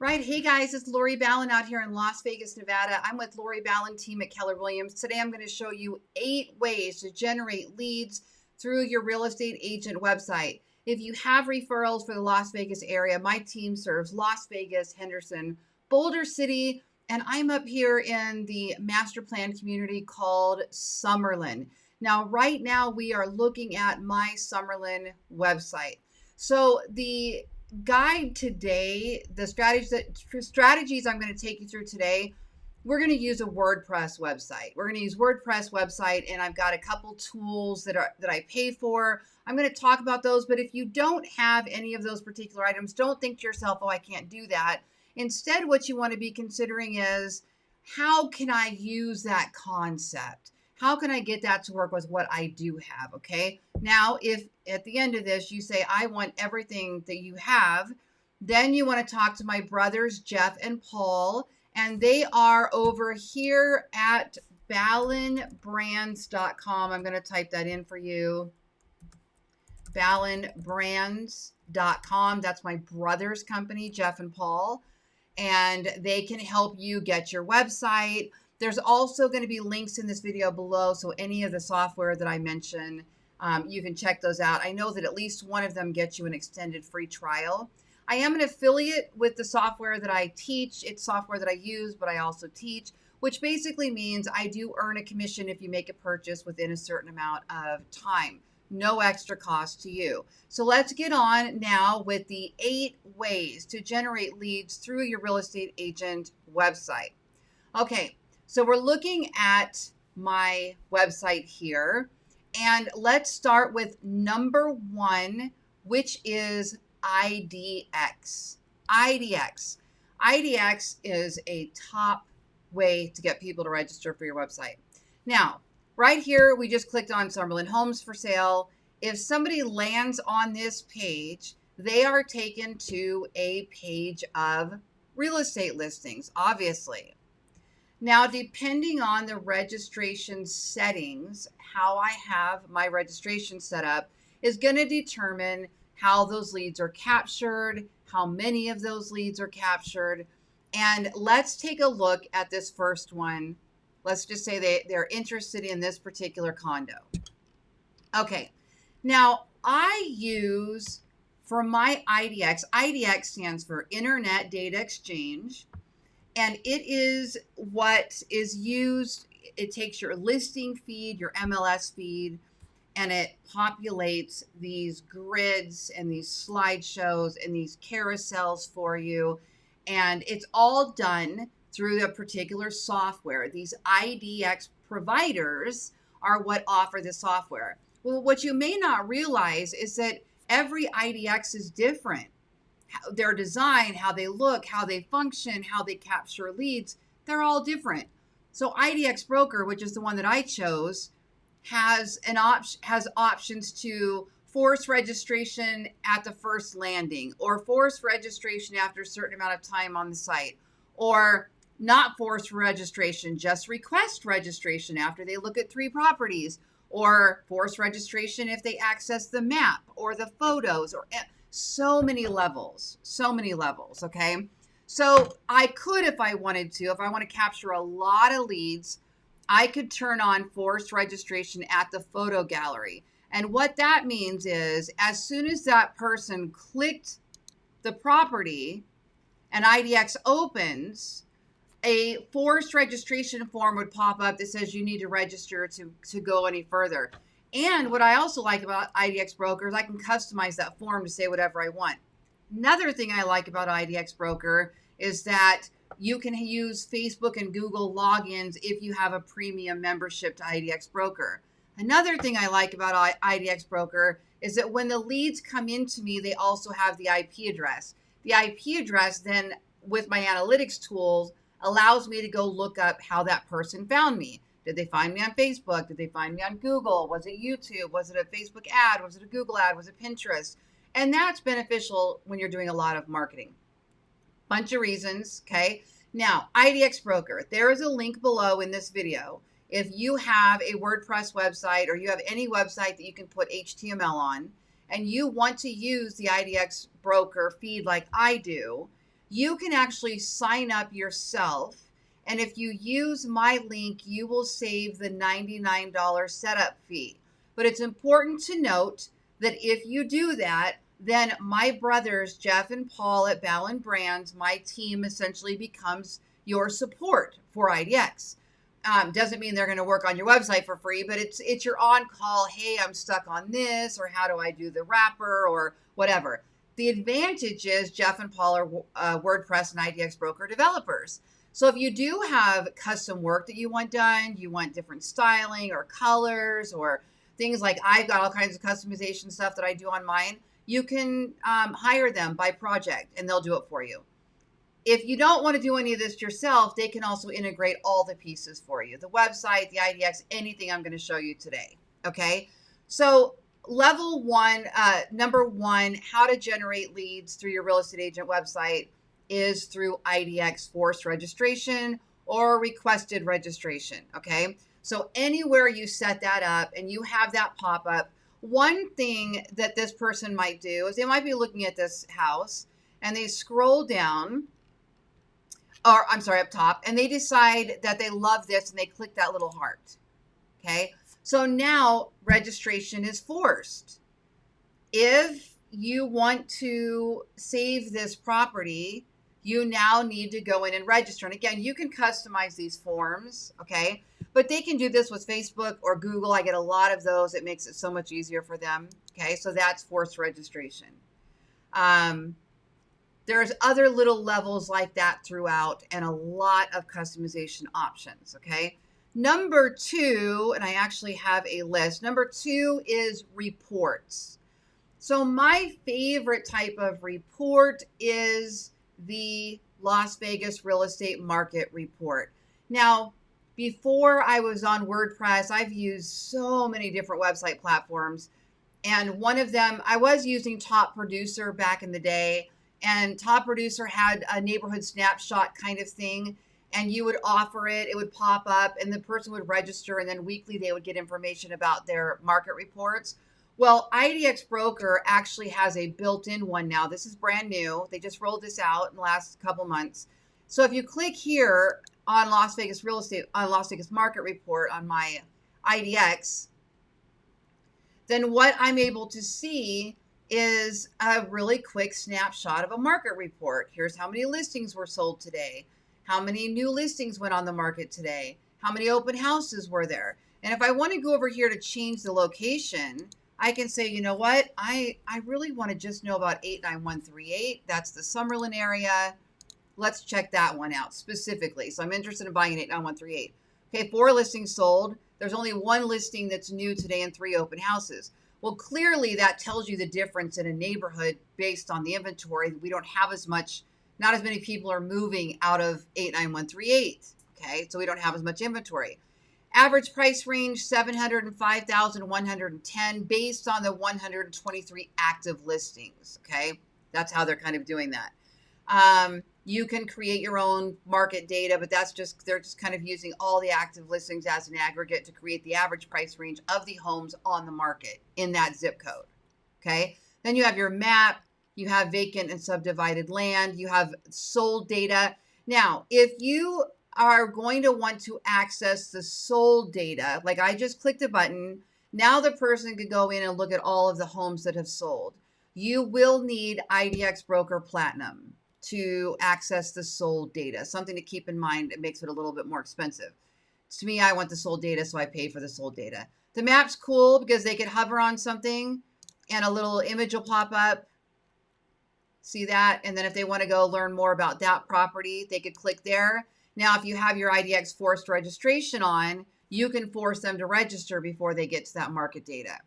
Right. Hey guys, it's Lori Ballen out here in Las Vegas, Nevada. I'm with Lori Ballen team at Keller Williams. Today I'm going to show you 8 ways to generate leads through your real estate agent website. If you have referrals for the Las Vegas area, my team serves Las Vegas, Henderson, Boulder City, and I'm up here in the master plan community called Summerlin. Now, right now we are looking at my Summerlin website. So the guide today, the strategies I'm going to take you through today, we're going to use a WordPress website. We're going to use WordPress website, and I've got a couple tools that I pay for. I'm going to talk about those, but if you don't have any of those particular items, don't think to yourself, oh, I can't do that. Instead, what you want to be considering is, how can I use that concept? How can I get that to work with what I do have? Okay. Now, if at the end of this, you say, I want everything that you have, then you want to talk to my brothers, Jeff and Paul, and they are over here at ballenbrands.com. I'm going to type that in for you. ballenbrands.com. That's my brother's company, Jeff and Paul, and they can help you get your website. There's also going to be links in this video below, so any of the software that I mention, you can check those out. I know that at least one of them gets you an extended free trial. I am an affiliate with the software that I teach. It's software that I use, but I also teach, which basically means I do earn a commission if you make a purchase within a certain amount of time. No extra cost to you. So let's get on now with the 8 ways to generate leads through your real estate agent website. Okay. So we're looking at my website here, and let's start with number 1, which is IDEX. IDEX. IDEX is a top way to get people to register for your website. Now, right here, we just clicked on Summerlin Homes for Sale. If somebody lands on this page, they are taken to a page of real estate listings, obviously. Now, depending on the registration settings, how I have my registration set up is going to determine how those leads are captured, how many of those leads are captured. And let's take a look at this first one. Let's just say they're interested in this particular condo. Okay. Now, I use, for my IDEX, IDEX stands for Internet Data Exchange. And it is what is used. It takes your listing feed, your MLS feed, and it populates these grids and these slideshows and these carousels for you. And it's all done through a particular software. These IDEX providers are what offer the software. Well, what you may not realize is that every IDEX is different. Their design, how they look, how they function, how they capture leads, they're all different. So IDEX Broker, which is the one that I chose, has options to force registration at the first landing, or force registration after a certain amount of time on the site, or not force registration, just request registration after they look at 3 properties, or force registration if they access the map or the photos, or so many levels, okay? So I could, if I wanted to, if I want to capture a lot of leads, I could turn on forced registration at the photo gallery. And what that means is, as soon as that person clicked the property and IDEX opens, a forced registration form would pop up that says you need to register to go any further. And what I also like about IDEX Broker is I can customize that form to say whatever I want. Another thing I like about IDEX Broker is that you can use Facebook and Google logins if you have a premium membership to IDEX Broker. Another thing I like about IDEX Broker is that when the leads come into me, they also have the IP address. The IP address then, with my analytics tools, allows me to go look up how that person found me. Did they find me on Facebook? Did they find me on Google? Was it YouTube? Was it a Facebook ad? Was it a Google ad? Was it Pinterest? And that's beneficial when you're doing a lot of marketing. Bunch of reasons, okay? Now, IDEX Broker, there is a link below in this video. If you have a WordPress website, or you have any website that you can put HTML on, and you want to use the IDEX Broker feed like I do, you can actually sign up yourself. And if you use my link, you will save the $99 setup fee. But it's important to note that if you do that, then my brothers, Jeff and Paul at Ballen Brands, my team essentially becomes your support for IDEX. Doesn't mean they're going to work on your website for free, but it's your on-call, hey, I'm stuck on this, or how do I do the wrapper, or whatever. The advantage is Jeff and Paul are WordPress and IDEX broker developers. So if you do have custom work that you want done, you want different styling or colors or things like I've got all kinds of customization stuff that I do on mine, you can hire them by project and they'll do it for you. If you don't want to do any of this yourself, they can also integrate all the pieces for you. The website, the IDX, anything I'm going to show you today. Okay. So level one, number one, how to generate leads through your real estate agent website is through IDX forced registration or requested registration. Okay. So anywhere you set that up and you have that pop up, one thing that this person might do is they might be looking at this house and they scroll down, or I'm sorry, up top, and they decide that they love this and they click that little heart. Okay. So now registration is forced. If you want to save this property, you now need to go in and register. And again, you can customize these forms, okay? But they can do this with Facebook or Google. I get a lot of those. It makes it so much easier for them, okay? So that's forced registration. There's other little levels like that throughout and a lot of customization options, okay? Number two, and I actually have a list. Number two is reports. So my favorite type of report is the Las Vegas real estate market report. Now, before I was on WordPress, I've used so many different website platforms. And one of them, I was using Top Producer back in the day. And Top Producer had a neighborhood snapshot kind of thing. And you would offer it, it would pop up, and the person would register. And then weekly, they would get information about their market reports. Well, IDEX Broker actually has a built-in one now. This is brand new. They just rolled this out in the last couple months. So if you click here on Las Vegas real estate, on Las Vegas market report on my IDEX, then what I'm able to see is a really quick snapshot of a market report. Here's how many listings were sold today. How many new listings went on the market today? How many open houses were there? And if I want to go over here to change the location, I can say, you know what? I really want to just know about 89138. That's the Summerlin area. Let's check that one out specifically. So I'm interested in buying an 89138. Okay, 4 listings sold. There's only 1 listing that's new today and 3 open houses. Well, clearly that tells you the difference in a neighborhood based on the inventory. We don't have as much, not as many people are moving out of 89138. Okay, so we don't have as much inventory. Average price range, $705,110 based on the 123 active listings. Okay, that's how they're kind of doing that. You can create your own market data, but they're just kind of using all the active listings as an aggregate to create the average price range of the homes on the market in that zip code. Okay, then you have your map, you have vacant and subdivided land, you have sold data. Now, if you are going to want to access the sold data, like I just clicked a button, now the person could go in and look at all of the homes that have sold. You will need IDEX Broker Platinum to access the sold data. Something to keep in mind, it makes it a little bit more expensive. To me, I want the sold data, so I pay for the sold data. The map's cool because they could hover on something and a little image will pop up. See that? And then if they want to go learn more about that property, they could click there. Now, if you have your IDEX forced registration on, you can force them to register before they get to that market data.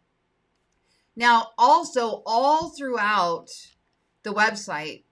Now, also all throughout the website,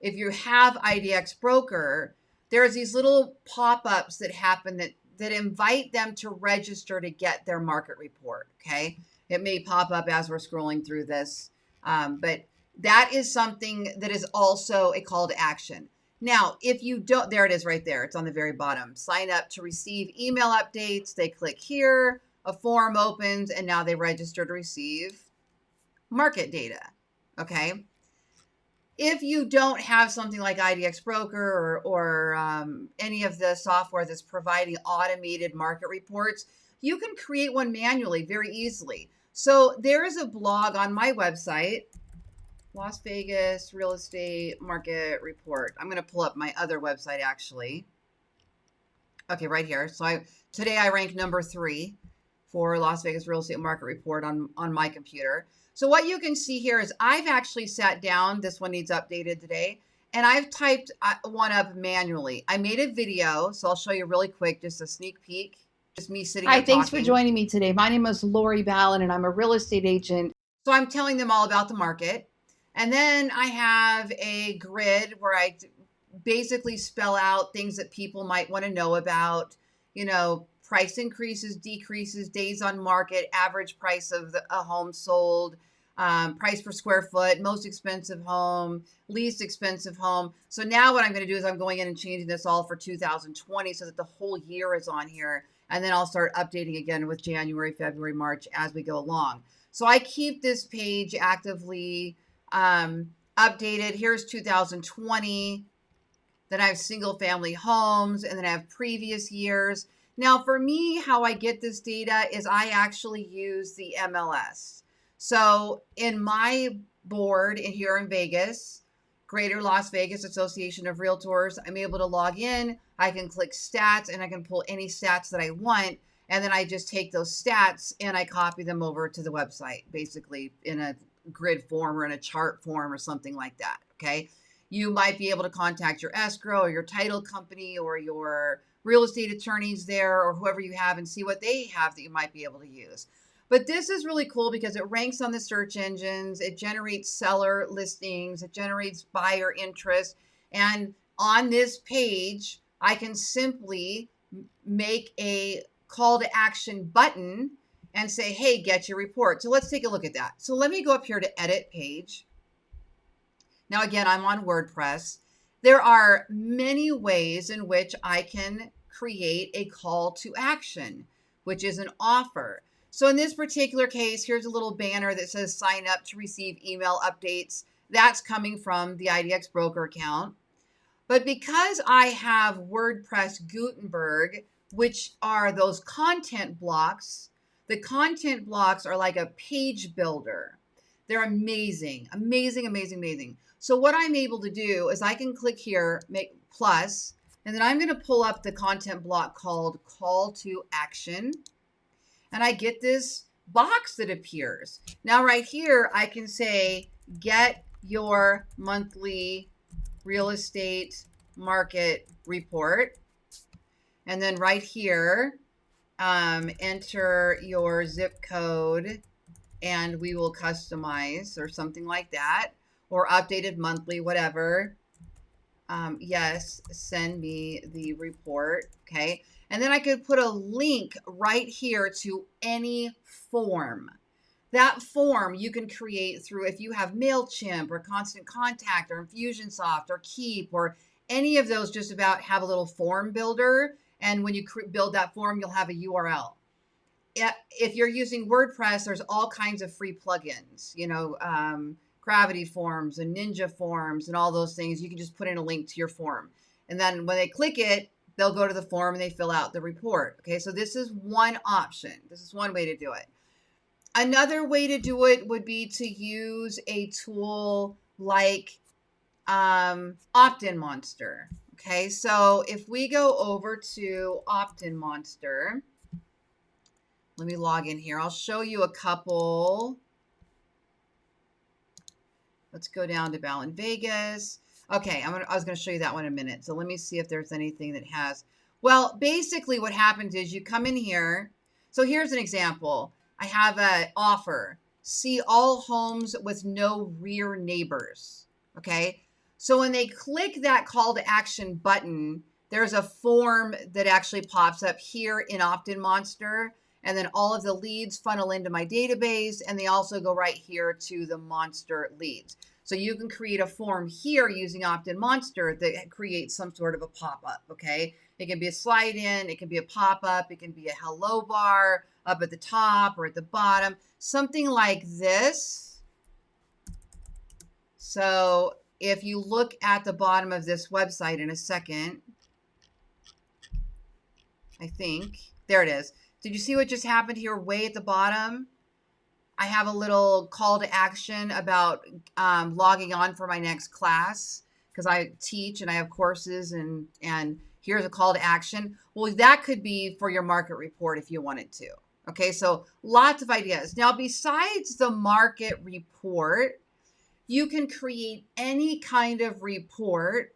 if you have IDEX Broker, there's these little pop-ups that happen that invite them to register to get their market report, okay? It may pop up as we're scrolling through this, but that is something that is also a call to action. Now, if you don't, there it is right there. It's on the very bottom. Sign up to receive email updates. They click here, a form opens, and now they register to receive market data, okay? If you don't have something like IDEX Broker or any of the software that's providing automated market reports, you can create one manually very easily. So there is a blog on my website, Las Vegas Real Estate Market Report. I'm going to pull up my other website actually. Okay, right here. So today I rank number 3 for Las Vegas Real Estate Market Report on my computer. So what you can see here is I've actually sat down. This one needs updated today. And I've typed one up manually. I made a video, so I'll show you really quick, just a sneak peek. Just me sitting here talking. Hi, thanks for joining me today. My name is Lori Ballen, and I'm a real estate agent. So I'm telling them all about the market. And then I have a grid where I basically spell out things that people might want to know about, you know, price increases, decreases, days on market, average price of a home sold, price per square foot, most expensive home, least expensive home. So now what I'm going to do is I'm going in and changing this all for 2020 so that the whole year is on here. And then I'll start updating again with January, February, March as we go along. So I keep this page actively updated. Here's 2020. Then I have single family homes, and then I have previous years. Now for me, how I get this data is I actually use the MLS. So in my board here in Vegas, Greater Las Vegas Association of Realtors, I'm able to log in. I can click stats and I can pull any stats that I want. And then I just take those stats and I copy them over to the website, basically in a grid form or in a chart form or something like that. Okay. You might be able to contact your escrow or your title company or your real estate attorneys there or whoever you have and see what they have that you might be able to use. But this is really cool because it ranks on the search engines. It generates seller listings. It generates buyer interest. And on this page, I can simply make a call to action button and say, hey, get your report. So let's take a look at that. So let me go up here to edit page. Now, again, I'm on WordPress. There are many ways in which I can create a call to action, which is an offer. So in this particular case, here's a little banner that says sign up to receive email updates. That's coming from the IDEX broker account. But because I have WordPress Gutenberg, which are those content blocks, the content blocks are like a page builder. They're amazing, amazing, amazing, amazing. So what I'm able to do is I can click here, make plus, and then I'm going to pull up the content block called call to action. And I get this box that appears. Now right here, I can say, get your monthly real estate market report. And then right here, enter your zip code and we will customize or something like that, or updated monthly, whatever. Yes, send me the report. Okay. And then I could put a link right here to any form. That form you can create through, if you have MailChimp or Constant Contact or Infusionsoft or Keep or any of those, just about have a little form builder. And when you build that form, you'll have a URL. If you're using WordPress, there's all kinds of free plugins, you know, Gravity Forms and Ninja Forms and all those things. You can just put in a link to your form. And then when they click it, they'll go to the form and they fill out the report. Okay, so this is one option. This is one way to do it. Another way to do it would be to use a tool like Opt-in Monster. Okay, so if we go over to Opt-in Monster, let me log in here. I'll show you a couple. Let's go down to Ballen Vegas. Okay, I was going to show you that one in a minute. So let me see if there's anything that has. Well, basically what happens is you come in here. So here's an example. I have an offer. See all homes with no rear neighbors. Okay, so when they click that call to action button, there's a form that actually pops up here in Opt-in Monster. And then all of the leads funnel into my database, and they also go right here to the Monster leads. So you can create a form here using Opt-in Monster that creates some sort of a pop-up, okay? It can be a slide in, it can be a pop-up, it can be a hello bar up at the top or at the bottom, something like this. So if you look at the bottom of this website in a second, I think, there it is. Did you see what just happened here way at the bottom? I have a little call to action about logging on for my next class because I teach and I have courses, and here's a call to action. Well, that could be for your market report if you wanted to. Okay, so lots of ideas. Now, besides the market report, you can create any kind of report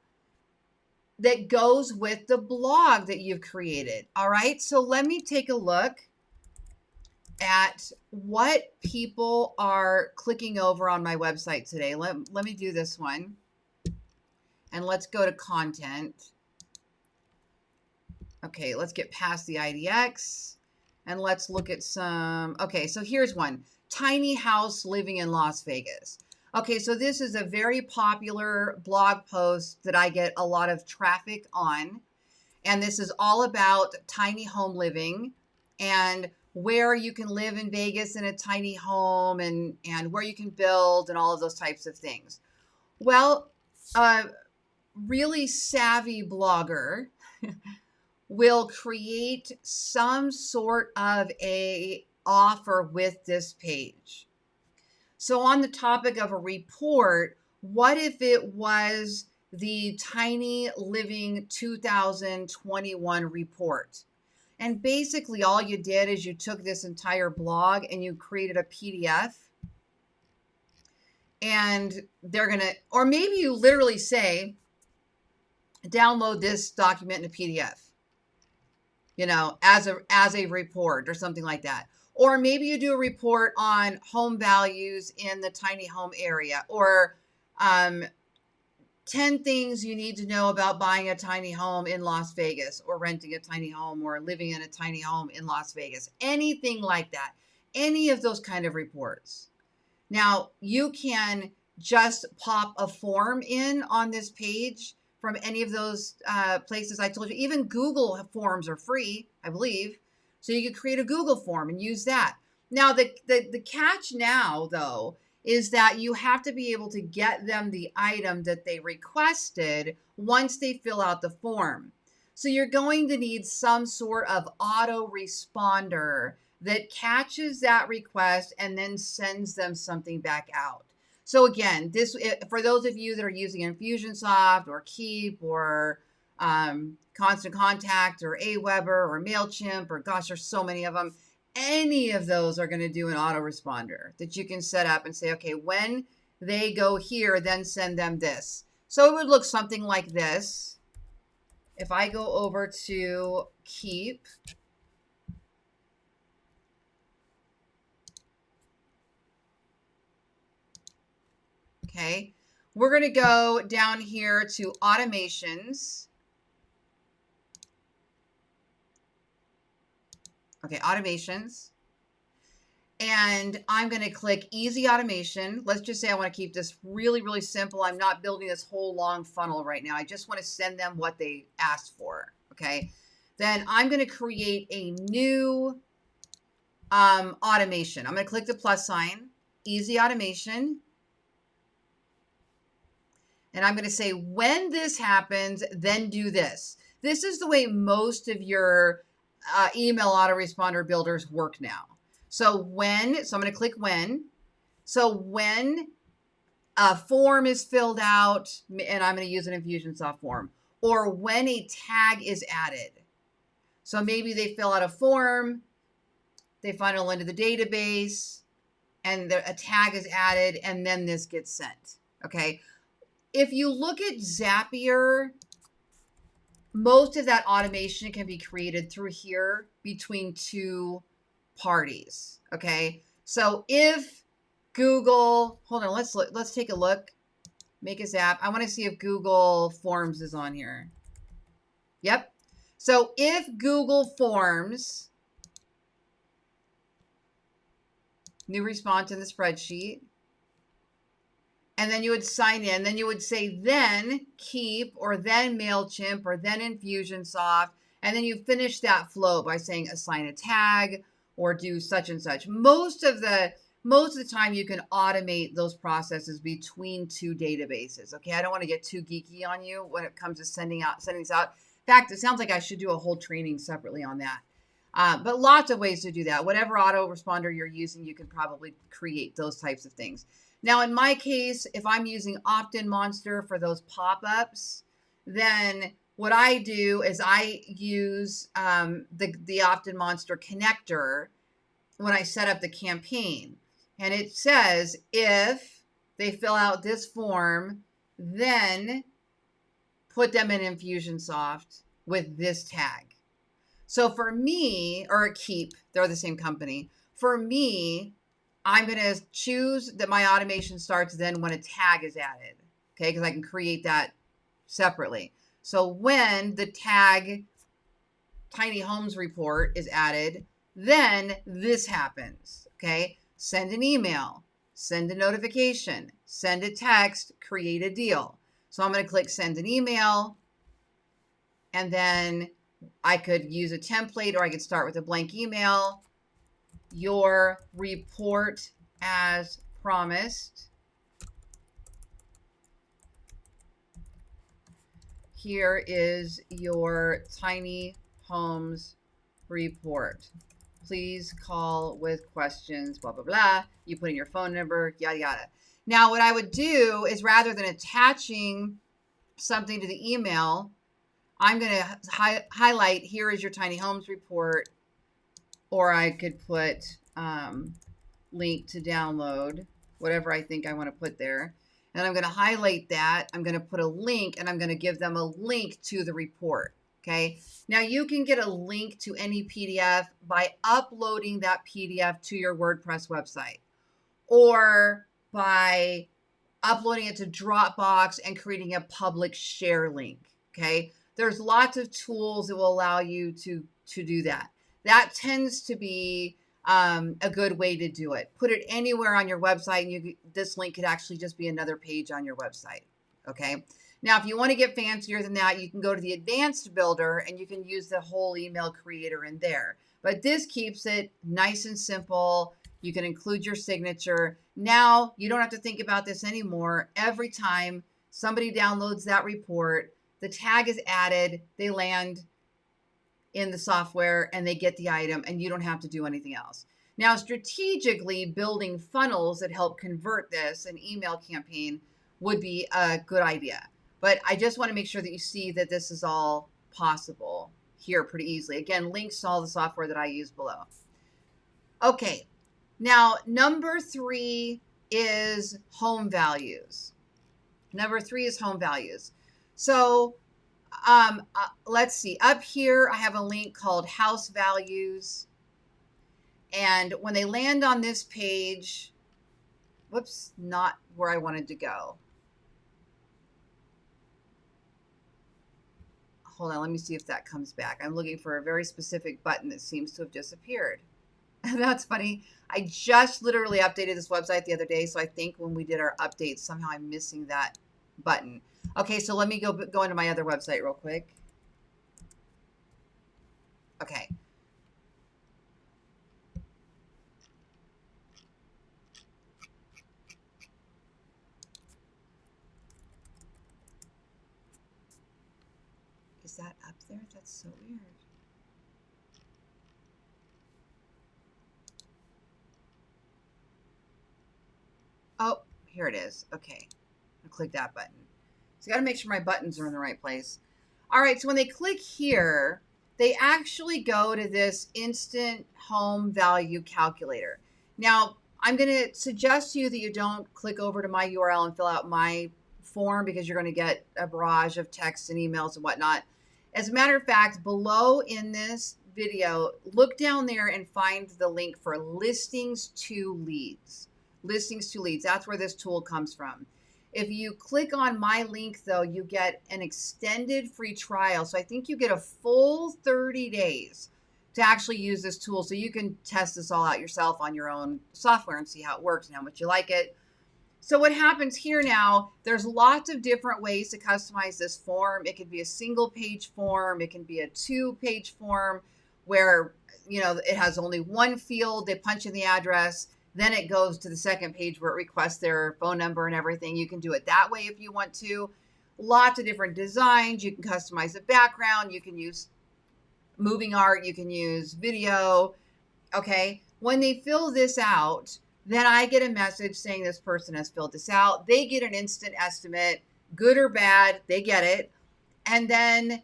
that goes with the blog that you've created. All right, so let me take a look at what people are clicking over on my website today. Let me do this one. And let's go to content. Okay, let's get past the IDEX and let's look at some. Okay, so here's one. Tiny house living in Las Vegas. Okay, so this is a very popular blog post that I get a lot of traffic on. And this is all about tiny home living and where you can live in Vegas in a tiny home and where you can build and all of those types of things. Well, a really savvy blogger will create some sort of a offer with this page. So on the topic of a report, what if it was the Tiny Living 2021 report? And basically all you did is you took this entire blog and you created a PDF, and they're going to, or maybe you literally say, download this document in a PDF, you know, as a report or something like that. Or maybe you do a report on home values in the tiny home area, or 10 things you need to know about buying a tiny home in Las Vegas, or renting a tiny home, or living in a tiny home in Las Vegas. Anything like that. Any of those kind of reports. Now, you can just pop a form in on this page from any of those places I told you. Even Google forms are free, I believe. So you could create a Google form and use that. Now, the catch now, though, is that you have to be able to get them the item that they requested once they fill out the form. So you're going to need some sort of autoresponder that catches that request and then sends them something back out. So again, this, for those of you that are using Infusionsoft or Keep or Constant Contact or Aweber or MailChimp, or gosh, there's so many of them. Any of those are going to do an autoresponder that you can set up and say, okay, when they go here, then send them this. So it would look something like this. If I go over to Keep, okay, we're going to go down here to automations. Okay, automations. And I'm going to click easy automation. Let's just say I want to keep this really, really simple. I'm not building this whole long funnel right now. I just want to send them what they asked for. Okay. Then I'm going to create a new automation. I'm going to click the plus sign, easy automation. And I'm going to say, when this happens, then do this. This is the way most of your email autoresponder builders work now. So when, so I'm going to click when. So when a form is filled out, and I'm going to use an Infusionsoft form, or when a tag is added. So maybe they fill out a form, they funnel into the database, and a tag is added, and then this gets sent. Okay. If you look at Zapier, most of that automation can be created through here between two parties. Okay. So if Google, hold on, let's take a look. Make a Zap. I want to see if Google Forms is on here. Yep. So if Google Forms, new response in the spreadsheet, and then you would sign in, then you would say then Keep, or then MailChimp, or then Infusionsoft, and then you finish that flow by saying assign a tag or do such and such. Most of the most of the time you can automate those processes between two databases. Okay, I don't want to get too geeky on you when it comes to sending these out. In fact, it sounds like I should do a whole training separately on that. But lots of ways to do that. Whatever autoresponder you're using, you can probably create those types of things. Now, in my case, if I'm using Opt-in Monster for those pop-ups, then what I do is I use the Opt-in Monster connector when I set up the campaign. And it says, if they fill out this form, then put them in Infusionsoft with this tag. So for me, or Keep, they're the same company. For me, I'm going to choose that my automation starts then when a tag is added. Okay, because I can create that separately. So when the tag Tiny Homes Report is added, then this happens. Okay, send an email, send a notification, send a text, create a deal. So I'm going to click send an email, and then I could use a template, or I could start with a blank email. Your report as promised. Here is your tiny homes report. Please call with questions, blah, blah, blah. You put in your phone number, yada, yada. Now, what I would do is, rather than attaching something to the email, I'm going to highlight, here is your tiny homes report, or I could put link to download, whatever I think I want to put there. And I'm going to highlight that. I'm going to put a link, and I'm going to give them a link to the report. Okay. Now you can get a link to any PDF by uploading that PDF to your WordPress website, or by uploading it to Dropbox and creating a public share link. Okay. There's lots of tools that will allow you to do that. That tends to be a good way to do it. Put it anywhere on your website, and this link could actually just be another page on your website. Okay. Now, if you want to get fancier than that, you can go to the advanced builder, and you can use the whole email creator in there. But this keeps it nice and simple. You can include your signature. Now, you don't have to think about this anymore. Every time somebody downloads that report, the tag is added, they land in the software, and they get the item, and you don't have to do anything else. Now, strategically building funnels that help convert this, an email campaign, would be a good idea. But I just want to make sure that you see that this is all possible here pretty easily. Again, links to all the software that I use below. Okay, now number 3 is home values. Number 3 is home values. So let's see. Up here, I have a link called House Values. And when they land on this page, whoops, not where I wanted to go. Hold on, let me see if that comes back. I'm looking for a very specific button that seems to have disappeared. That's funny. I just literally updated this website the other day, so I think when we did our updates, somehow I'm missing that button. Okay, so let me go into my other website real quick. Okay. Is that up there? That's so weird. Oh, here it is. Okay. I'll click that button. So I got to make sure my buttons are in the right place. All right. So when they click here, they actually go to this instant home value calculator. Now, I'm going to suggest to you that you don't click over to my URL and fill out my form, because you're going to get a barrage of texts and emails and whatnot. As a matter of fact, below in this video, look down there and find the link for listings to leads. Listings to leads. That's where this tool comes from. If you click on my link, though, you get an extended free trial. So I think you get a full 30 days to actually use this tool, so you can test this all out yourself on your own software and see how it works and how much you like it. So what happens here now, there's lots of different ways to customize this form. It could be a single page form. It can be a 2-page form where, it has only one field. They punch in the address. Then it goes to the second page where it requests their phone number and everything. You can do it that way if you want to. Lots of different designs. You can customize the background. You can use moving art. You can use video. Okay. When they fill this out, then I get a message saying this person has filled this out. They get an instant estimate, good or bad, they get it. And then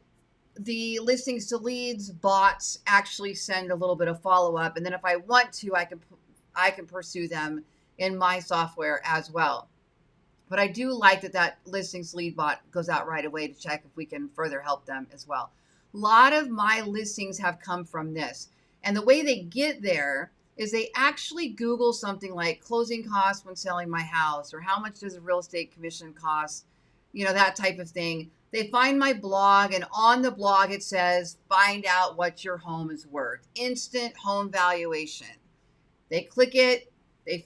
the listings to leads bots actually send a little bit of follow-up. And then if I want to, I can pursue them in my software as well. But I do like that listings lead bot goes out right away to check if we can further help them as well. A lot of my listings have come from this. And the way they get there is they actually Google something like closing costs when selling my house, or how much does a real estate commission cost, that type of thing. They find my blog, and on the blog it says, find out what your home is worth. Instant home valuation. They click it, they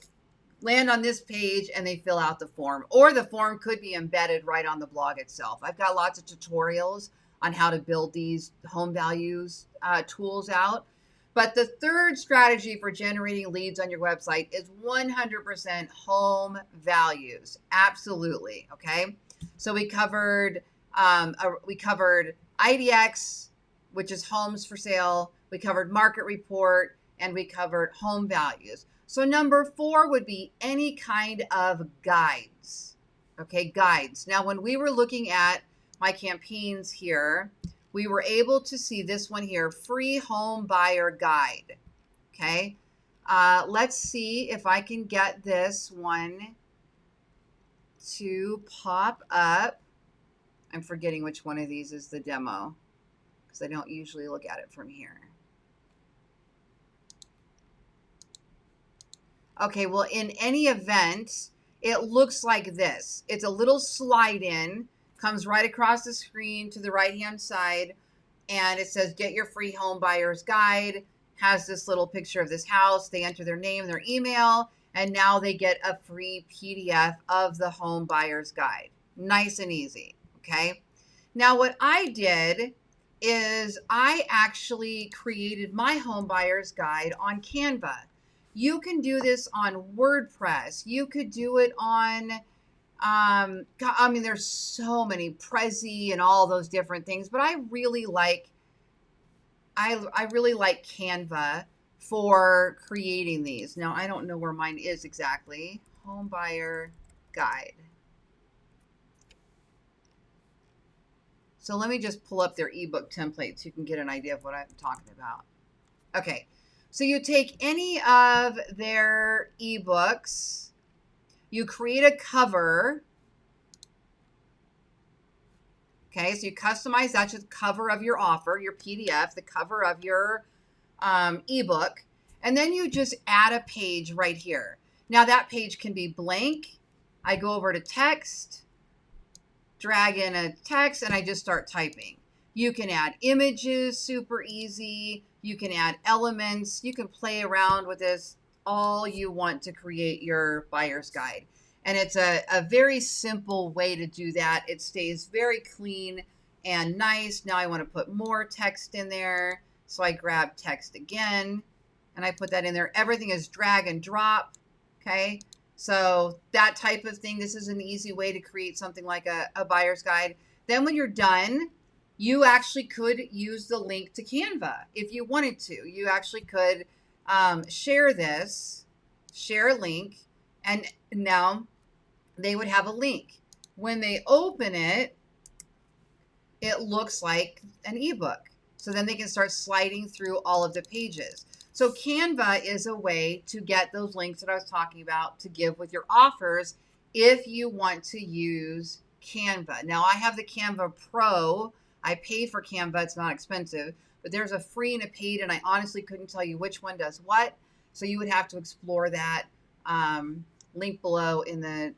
land on this page, and they fill out the form. Or the form could be embedded right on the blog itself. I've got lots of tutorials on how to build these home values tools out. But the third strategy for generating leads on your website is 100% home values. Absolutely. Okay. So we covered IDEX, which is homes for sale. We covered market report, and we covered home values. So number 4 would be any kind of guides. Okay. Guides. Now, when we were looking at my campaigns here, we were able to see this one here, free home buyer guide. Okay. Let's see if I can get this one to pop up. I'm forgetting which one of these is the demo because I don't usually look at it from here. Okay. Well, in any event, it looks like this. It's a little slide in. Comes right across the screen to the right-hand side, and it says, get your free home buyer's guide. Has this little picture of this house. They enter their name, their email, and now they get a free PDF of the home buyer's guide. Nice and easy, okay? Now, what I did is I actually created my home buyer's guide on Canva. You can do this on WordPress. You could do it on there's so many Prezi and all those different things, but I really like Canva for creating these. Now, I don't know where mine is exactly. Home buyer guide. So let me just pull up their ebook template so you can get an idea of what I'm talking about. Okay. So you take any of their ebooks, you create a cover. Okay, so you customize that to the cover of your offer, your PDF, the cover of your ebook, and then you just add a page right here. Now that page can be blank. I go over to text, drag in a text, and I just start typing. You can add images, super easy. You can add elements. You can play around with this all you want to create your buyer's guide. And it's a very simple way to do that. It stays very clean and nice. Now I want to put more text in there. So I grab text again and I put that in there. Everything is drag and drop. Okay. So that type of thing, this is an easy way to create something like a buyer's guide. Then when you're done, you actually could use the link to Canva if you wanted to. You actually could share this, share a link, and now they would have a link. When they open it, it looks like an ebook. So then they can start sliding through all of the pages. So Canva is a way to get those links that I was talking about to give with your offers if you want to use Canva. Now I have the Canva Pro. I pay for Canva. It's not expensive, but there's a free and a paid, and I honestly couldn't tell you which one does what. So you would have to explore that. Link below in the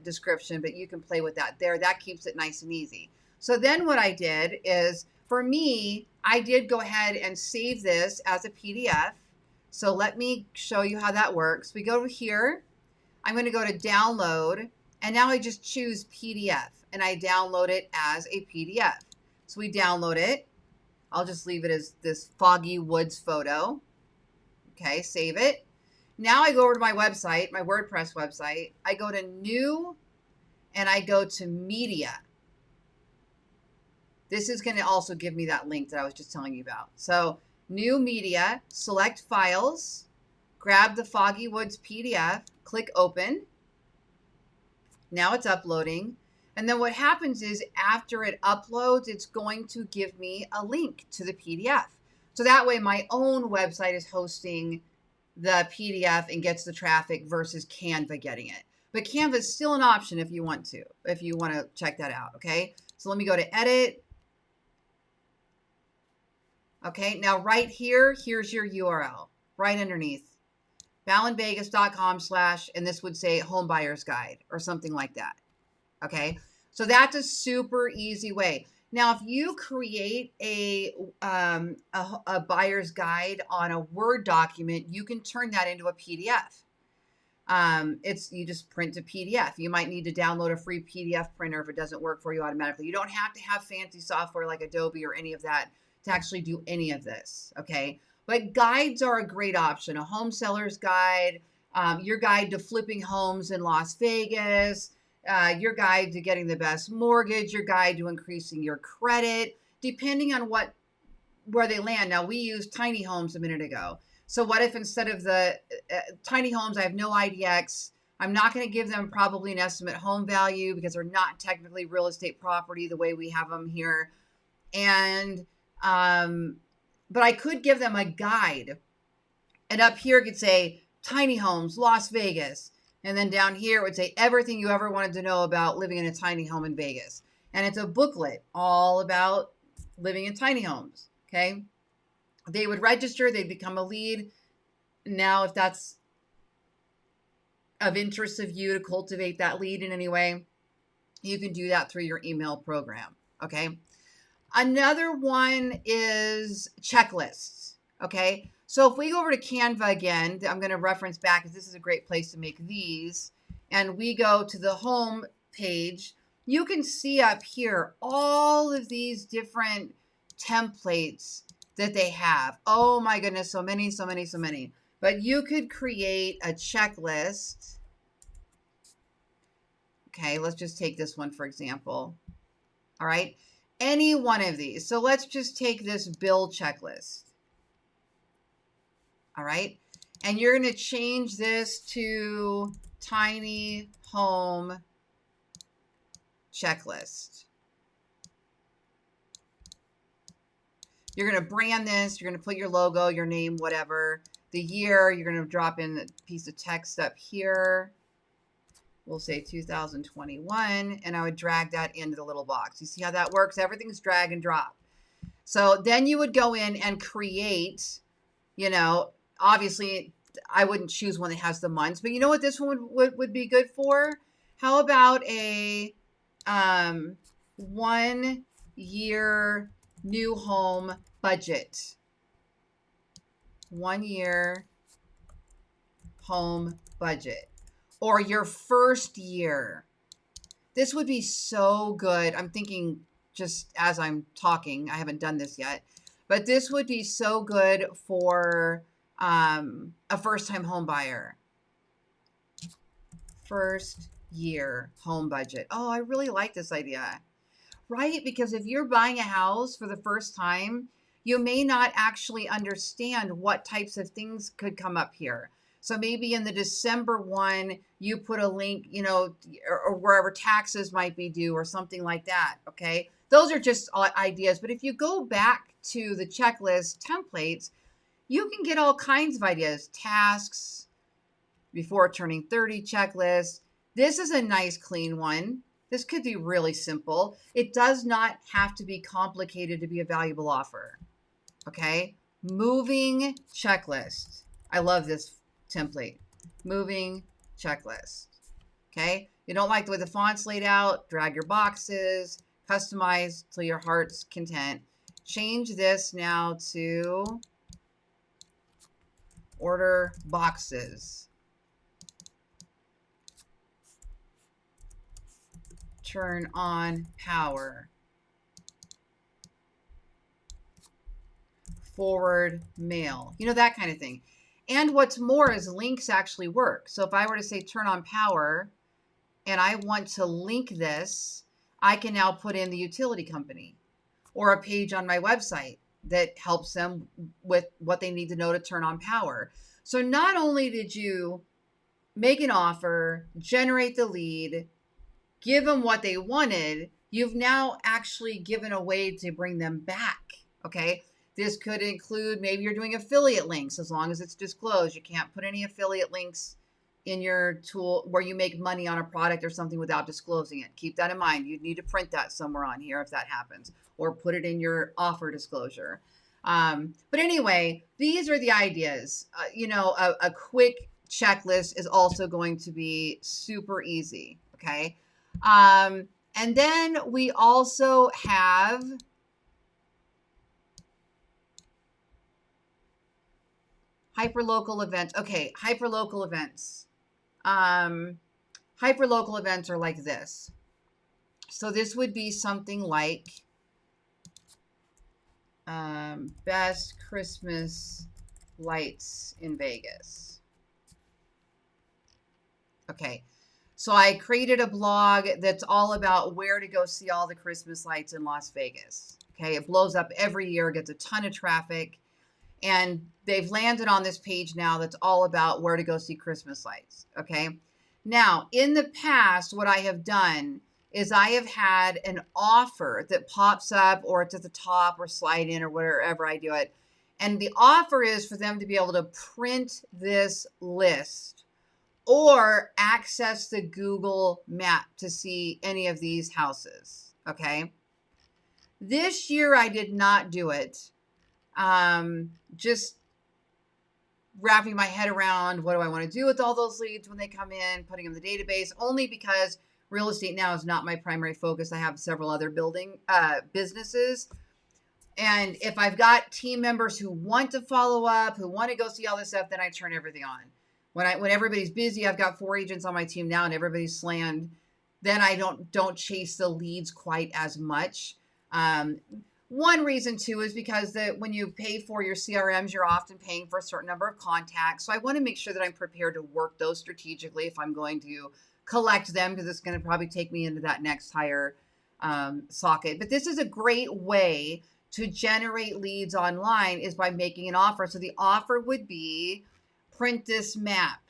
description, but you can play with that there. That keeps it nice and easy. So then what I did is, for me, I did go ahead and save this as a PDF. So let me show you how that works. We go here. I'm going to go to download, and now I just choose PDF, and I download it as a PDF. So we download it. I'll just leave it as this foggy woods photo. Okay, save it. Now I go over to my website, my WordPress website. I go to new and I go to media. This is going to also give me that link that I was just telling you about. So new media, select files, grab the Foggy Woods PDF, click open. Now it's uploading. And then what happens is after it uploads, it's going to give me a link to the PDF. So that way my own website is hosting the PDF and gets the traffic versus Canva getting it. But Canva is still an option if you want to check that out. Okay. So let me go to edit. Okay. Now right here, here's your URL right underneath ballenvegas.com/ and this would say home buyer's guide or something like that. Okay. So that's a super easy way. Now, if you create a buyer's guide on a Word document, you can turn that into a PDF. You just print a PDF. You might need to download a free PDF printer if it doesn't work for you automatically. You don't have to have fancy software like Adobe or any of that to actually do any of this. Okay. But guides are a great option. A home seller's guide, your guide to flipping homes in Las Vegas, your guide to getting the best mortgage, your guide to increasing your credit, depending on where they land. Now, we used tiny homes a minute ago. So what if instead of the tiny homes, I have no IDEX? I'm not going to give them probably an estimate home value because they're not technically real estate property the way we have them here. And, but I could give them a guide. And up here it could say tiny homes, Las Vegas. And then down here it would say everything you ever wanted to know about living in a tiny home in Vegas. And it's a booklet all about living in tiny homes. Okay. They would register, they'd become a lead. Now, if that's of interest of you to cultivate that lead in any way, you can do that through your email program. Okay. Another one is checklists. Okay. So if we go over to Canva again, I'm going to reference back because this is a great place to make these. And we go to the home page. You can see up here all of these different templates that they have. Oh my goodness, so many, so many, so many. But you could create a checklist. Okay, let's just take this one for example. All right, any one of these. So let's just take this bill checklist. All right, and you're going to change this to tiny home checklist. You're going to brand this. You're going to put your logo, your name, whatever. The year, you're going to drop in a piece of text up here. We'll say 2021, and I would drag that into the little box. You see how that works? Everything's drag and drop. So then you would go in and create, obviously I wouldn't choose one that has the months, but you know what this one would be good for? How about a 1 year new home budget? 1 year home budget. Or your first year. This would be so good. I'm thinking just as I'm talking, I haven't done this yet, but this would be so good for a first-time home buyer. First year home budget. Oh, I really like this idea, right? Because if you're buying a house for the first time, you may not actually understand what types of things could come up here. So maybe in the December one, you put a link, or wherever taxes might be due or something like that. Okay. Those are just ideas. But if you go back to the checklist templates, you can get all kinds of ideas. Tasks, before turning 30 checklist. This is a nice clean one. This could be really simple. It does not have to be complicated to be a valuable offer. Okay. Moving checklist. I love this template. Moving checklist. Okay. You don't like the way the font's laid out, drag your boxes, customize to your heart's content. Change this now to order boxes. Turn on power. Forward mail. That kind of thing. And what's more is links actually work. So if I were to say turn on power and I want to link this, I can now put in the utility company or a page on my website that helps them with what they need to know to turn on power. So not only did you make an offer, generate the lead, give them what they wanted, you've now actually given a way to bring them back. Okay. This could include, maybe you're doing affiliate links, as long as it's disclosed. You can't put any affiliate links in your tool where you make money on a product or something without disclosing it. Keep that in mind. You'd need to print that somewhere on here if that happens, or put it in your offer disclosure. But anyway, these are the ideas. A quick checklist is also going to be super easy. Okay. And then we also have hyperlocal events. Okay, hyperlocal events. Hyperlocal events are like this. So this would be something like best Christmas lights in Vegas. Okay. So I created a blog that's all about where to go see all the Christmas lights in Las Vegas. Okay. It blows up every year, gets a ton of traffic. And they've landed on this page now that's all about where to go see Christmas lights. Okay. Now, in the past, what I have done is I have had an offer that pops up, or it's at the top, or slide in, or wherever I do it. And the offer is for them to be able to print this list or access the Google map to see any of these houses. Okay. This year, I did not do it. Just wrapping my head around what do I want to do with all those leads when they come in, putting them in the database, only because real estate now is not my primary focus. I have several other businesses. And if I've got team members who want to follow up, who want to go see all this stuff, then I turn everything on. When everybody's busy, I've got 4 agents on my team now and everybody's slammed, then I don't chase the leads quite as much. One reason too is because when you pay for your CRMs, you're often paying for a certain number of contacts. So I want to make sure that I'm prepared to work those strategically if I'm going to collect them, because it's going to probably take me into that next higher socket. But this is a great way to generate leads online, is by making an offer. So the offer would be print this map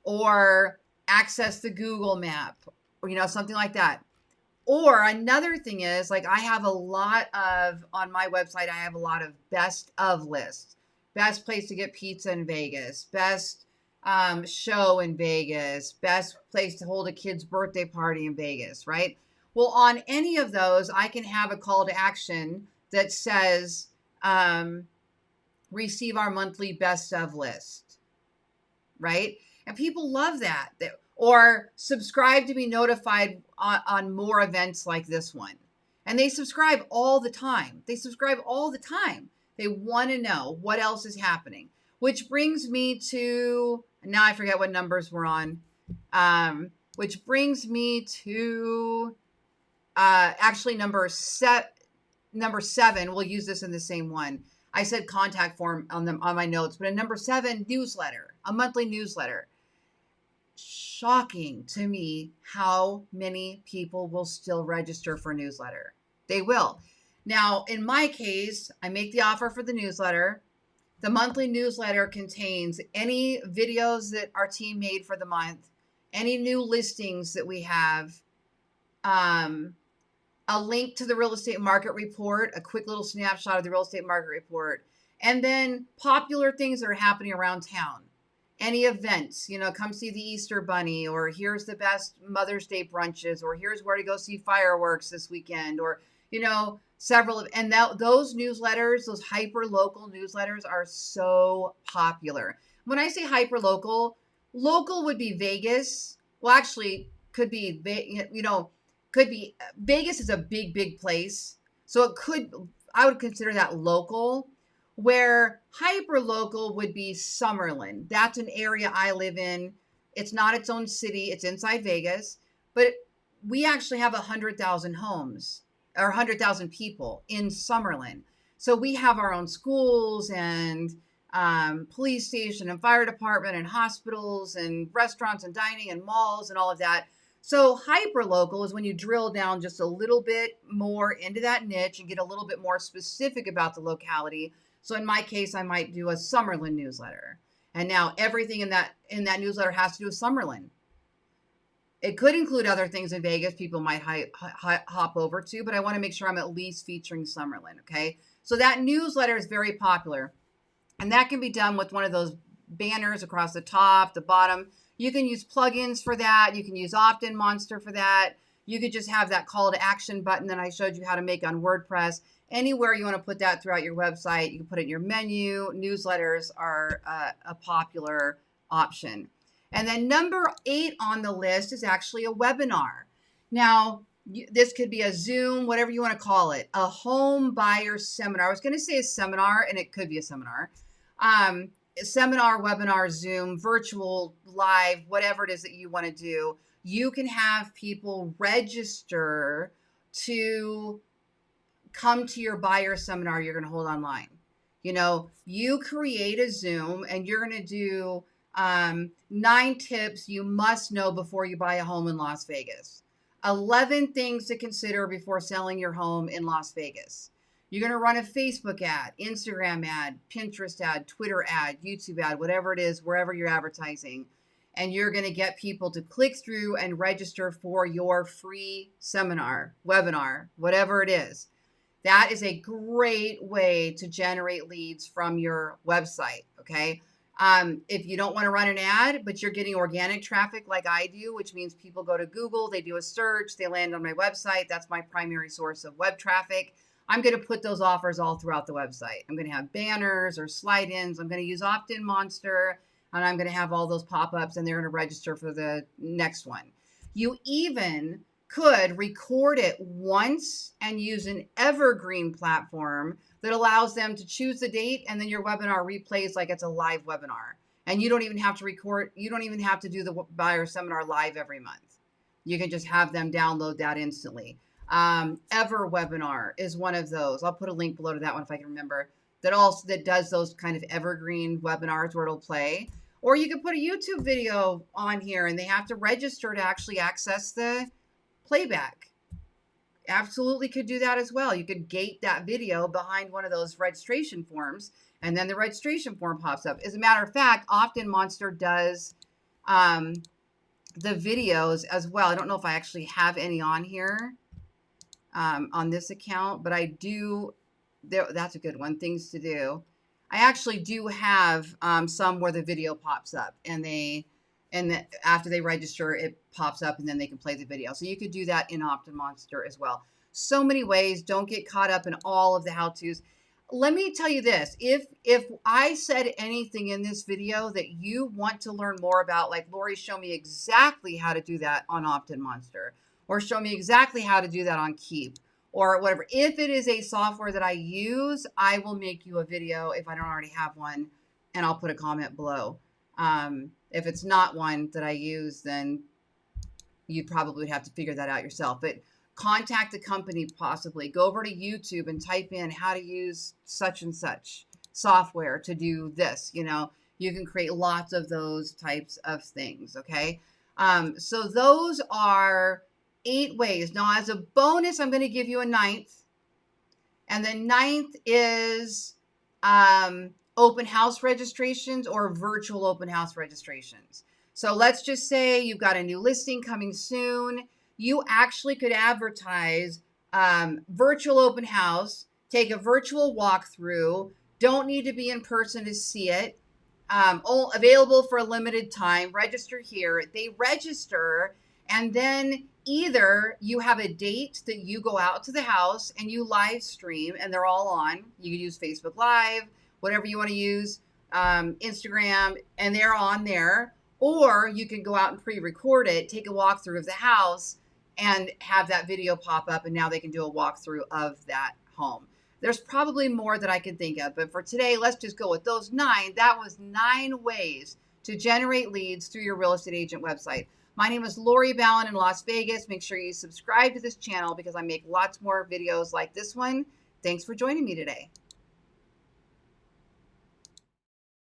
or access the Google map, or something like that. Or another thing is, like, I have on my website, I have a lot of best of lists. Best place to get pizza in Vegas, best show in Vegas, best place to hold a kid's birthday party in Vegas, right? Well, on any of those, I can have a call to action that says, receive our monthly best of list, right? And people love that. Or subscribe to be notified on more events like this one. And they subscribe all the time. They want to know what else is happening, which brings me to, now I forget what numbers we're on, which brings me to actually number 7. We'll use this in the same one. I said contact form on my notes, but in number 7, newsletter, a monthly newsletter. Shocking to me how many people will still register for newsletter. They will. Now, in my case, I make the offer for the newsletter. The monthly newsletter contains any videos that our team made for the month, any new listings that we have, a link to the real estate market report, a quick little snapshot of the real estate market report, and then popular things that are happening around town. Any events, come see the Easter Bunny, or here's the best Mother's Day brunches, or here's where to go see fireworks this weekend, or, several. And those newsletters, those hyper local newsletters are so popular. When I say hyper local, local would be Vegas. Well, actually could be, Vegas is a big, big place. So I would consider that local. Where hyper local would be Summerlin. That's an area I live in. It's not its own city. It's inside Vegas, but we actually have 100,000 homes, or 100,000 people in Summerlin. So we have our own schools and police station and fire department and hospitals and restaurants and dining and malls and all of that. So hyperlocal is when you drill down just a little bit more into that niche and get a little bit more specific about the locality. So in my case, I might do a Summerlin newsletter. And now everything in that newsletter has to do with Summerlin. It could include other things in Vegas people might hop over to, but I want to make sure I'm at least featuring Summerlin, okay? So that newsletter is very popular. And that can be done with one of those banners across the top, the bottom. You can use plugins for that. You can use Opt-in Monster for that. You could just have that call to action button that I showed you how to make on WordPress. Anywhere you want to put that throughout your website, you can put it in your menu. Newsletters are a popular option. And then number 8 on the list is actually a webinar. This could be a Zoom, whatever you want to call it, a home buyer seminar. I was going to say a seminar, and it could be a seminar. Seminar, webinar, Zoom, virtual, live, whatever it is that you want to do. You can have people register to come to your buyer seminar you're going to hold online. You create a Zoom and you're going to do 9 tips you must know before you buy a home in Las Vegas. 11 things to consider before selling your home in Las Vegas. You're going to run a Facebook ad, Instagram ad, Pinterest ad, Twitter ad, YouTube ad, whatever it is, wherever you're advertising. And you're going to get people to click through and register for your free seminar, webinar, whatever it is. That is a great way to generate leads from your website, okay? If you don't want to run an ad, but you're getting organic traffic like I do, which means people go to Google, they do a search, they land on my website. That's my primary source of web traffic. I'm going to put those offers all throughout the website. I'm going to have banners or slide-ins. I'm going to use Opt-in Monster, and I'm going to have all those pop-ups, and they're going to register for the next one. You even could record it once and use an evergreen platform that allows them to choose the date, and then your webinar replays like it's a live webinar. And you don't even have to record. You don't even have to do the buyer seminar live every month. You can just have them download that instantly. Ever webinar is one of those. I'll put a link below to that one if I can remember. That does those kind of evergreen webinars where it'll play. Or you could put a YouTube video on here and they have to register to actually access the playback. Absolutely could do that as well. You could gate that video behind one of those registration forms and then the registration form pops up. As a matter of fact, Opt-in Monster does the videos as well. I don't know if I actually have any on here. On this account, but I do. That's a good one. Things to do. I actually do have some where the video pops up, and after they register, it pops up, and then they can play the video. So you could do that in Opt-in Monster as well. So many ways. Don't get caught up in all of the how-tos. Let me tell you this: if I said anything in this video that you want to learn more about, like Lori, show me exactly how to do that on Opt-in Monster. Or show me exactly how to do that on Keep or whatever. If it is a software that I use, I will make you a video if I don't already have one, and I'll put a comment below. If it's not one that I use, then you probably would have to figure that out yourself. But contact the company possibly. Go over to YouTube and type in how to use such and such software to do this. You can create lots of those types of things, okay? So those are 8 ways. Now, as a bonus, I'm going to give you a 9th. And the 9th is open house registrations or virtual open house registrations. So let's just say you've got a new listing coming soon. You actually could advertise virtual open house, take a virtual walkthrough, don't need to be in person to see it, available for a limited time, register here. They register, and then either you have a date that you go out to the house and you live stream and they're all on. You can use Facebook Live, whatever you want to use, Instagram, and they're on there. Or you can go out and pre-record it, take a walkthrough of the house, and have that video pop up, and now they can do a walkthrough of that home. There's probably more that I can think of, but for today, let's just go with those 9. That was 9 ways to generate leads through your real estate agent website. My name is Lori Ballen in Las Vegas. Make sure you subscribe to this channel because I make lots more videos like this one. Thanks for joining me today.